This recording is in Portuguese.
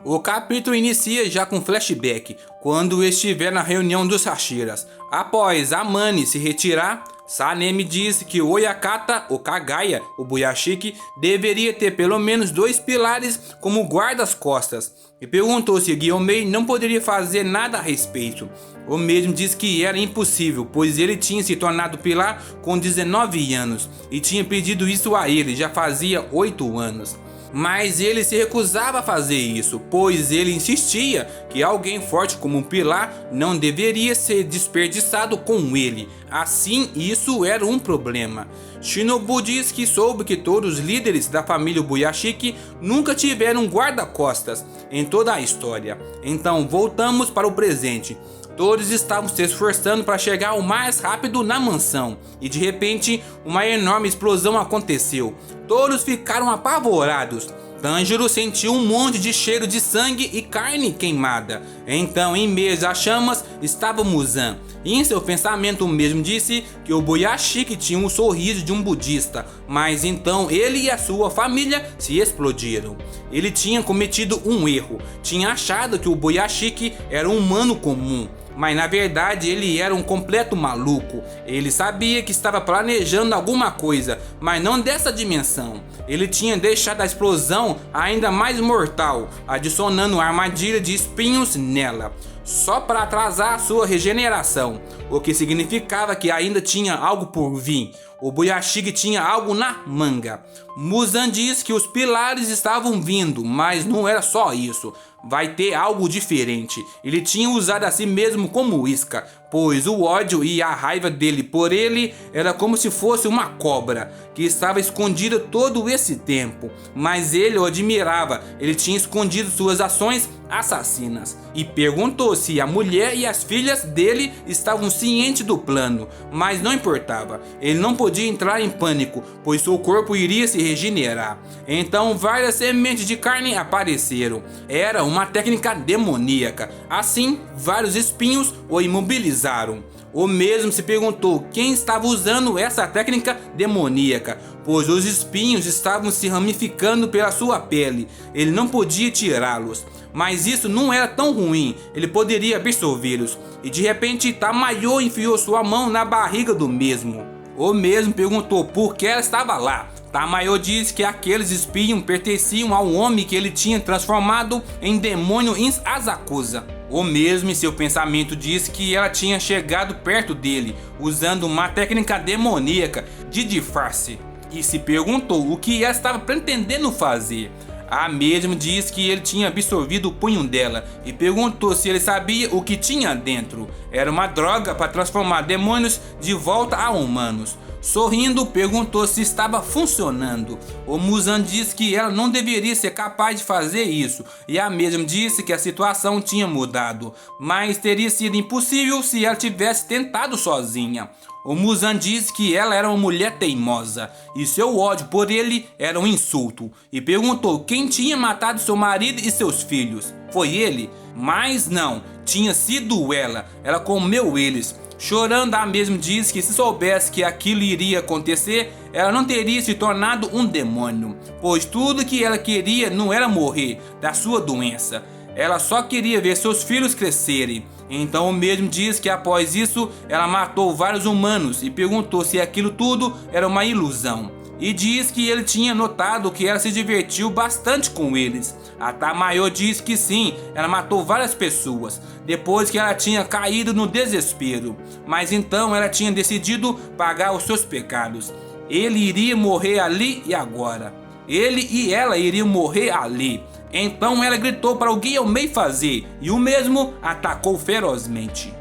O capítulo inicia já com flashback, quando estiver na reunião dos Hashiras. Após Amane se retirar, Sanemi diz que o Oyakata, o Kagaya, o Buyashiki, deveria ter pelo menos 2 pilares como guardas-costas, e perguntou se Gyomei não poderia fazer nada a respeito. O mesmo diz que era impossível, pois ele tinha se tornado pilar com 19 anos, e tinha pedido isso a ele já fazia 8 anos. Mas ele se recusava a fazer isso, pois ele insistia que alguém forte como um pilar não deveria ser desperdiçado com ele. Assim, isso era um problema. Shinobu diz que soube que todos os líderes da família Buyashiki nunca tiveram um guarda-costas em toda a história. Então voltamos para o presente. Todos estavam se esforçando para chegar o mais rápido na mansão, e de repente uma enorme explosão aconteceu. Todos ficaram apavorados. Tanjiro sentiu um monte de cheiro de sangue e carne queimada. Então, em meio às chamas, estava Muzan. E em seu pensamento mesmo disse que o Buyashiki tinha um sorriso de um budista. Mas então ele e a sua família se explodiram. Ele tinha cometido um erro. Tinha achado que o Buyashiki era um humano comum. Mas na verdade ele era um completo maluco. Ele sabia que estava planejando alguma coisa, mas não dessa dimensão. Ele tinha deixado a explosão ainda mais mortal, adicionando armadilha de espinhos nela, só para atrasar a sua regeneração, o que significava que ainda tinha algo por vir. O Buyashiki tinha algo na manga. Muzan diz que os pilares estavam vindo, mas não era só isso. Vai ter algo diferente. Ele tinha usado a si mesmo como isca, pois o ódio e a raiva dele por ele era como se fosse uma cobra que estava escondida todo esse tempo. Mas ele o admirava. Ele tinha escondido suas ações assassinas e perguntou se a mulher e as filhas dele estavam cientes do plano, mas não importava. Ele não podia entrar em pânico, pois seu corpo iria se regenerar. Então várias sementes de carne apareceram. Era uma técnica demoníaca. Assim, vários espinhos o imobilizaram. O mesmo se perguntou quem estava usando essa técnica demoníaca, pois os espinhos estavam se ramificando pela sua pele. Ele não podia tirá-los, mas isso não era tão ruim, ele poderia absorvê-los. E de repente Tamayo enfiou sua mão na barriga do mesmo. O mesmo perguntou por que ela estava lá. Tamayo disse que aqueles espinhos pertenciam ao homem que ele tinha transformado em demônio em Asakusa. O mesmo em seu pensamento disse que ela tinha chegado perto dele, usando uma técnica demoníaca de disfarce, e se perguntou o que ela estava pretendendo fazer. A mesma disse que ele tinha absorvido o punho dela e perguntou se ele sabia o que tinha dentro. Era uma droga para transformar demônios de volta a humanos. Sorrindo, perguntou se estava funcionando. O Muzan disse que ela não deveria ser capaz de fazer isso, e a mesma disse que a situação tinha mudado, mas teria sido impossível se ela tivesse tentado sozinha. O Muzan disse que ela era uma mulher teimosa, e seu ódio por ele era um insulto, e perguntou quem tinha matado seu marido e seus filhos. Foi ele? Mas não, tinha sido ela. Ela comeu eles. Chorando, a mesma diz que se soubesse que aquilo iria acontecer, ela não teria se tornado um demônio, pois tudo que ela queria não era morrer da sua doença. Ela só queria ver seus filhos crescerem. Então o mesmo diz que após isso ela matou vários humanos e perguntou se aquilo tudo era uma ilusão. E diz que ele tinha notado que ela se divertiu bastante com eles. A Tamayo diz que sim, ela matou várias pessoas, depois que ela tinha caído no desespero. Mas então ela tinha decidido pagar os seus pecados. Ele iria morrer ali e agora. Ele e ela iriam morrer ali. Então ela gritou para o Gyomei fazer, e o mesmo atacou ferozmente.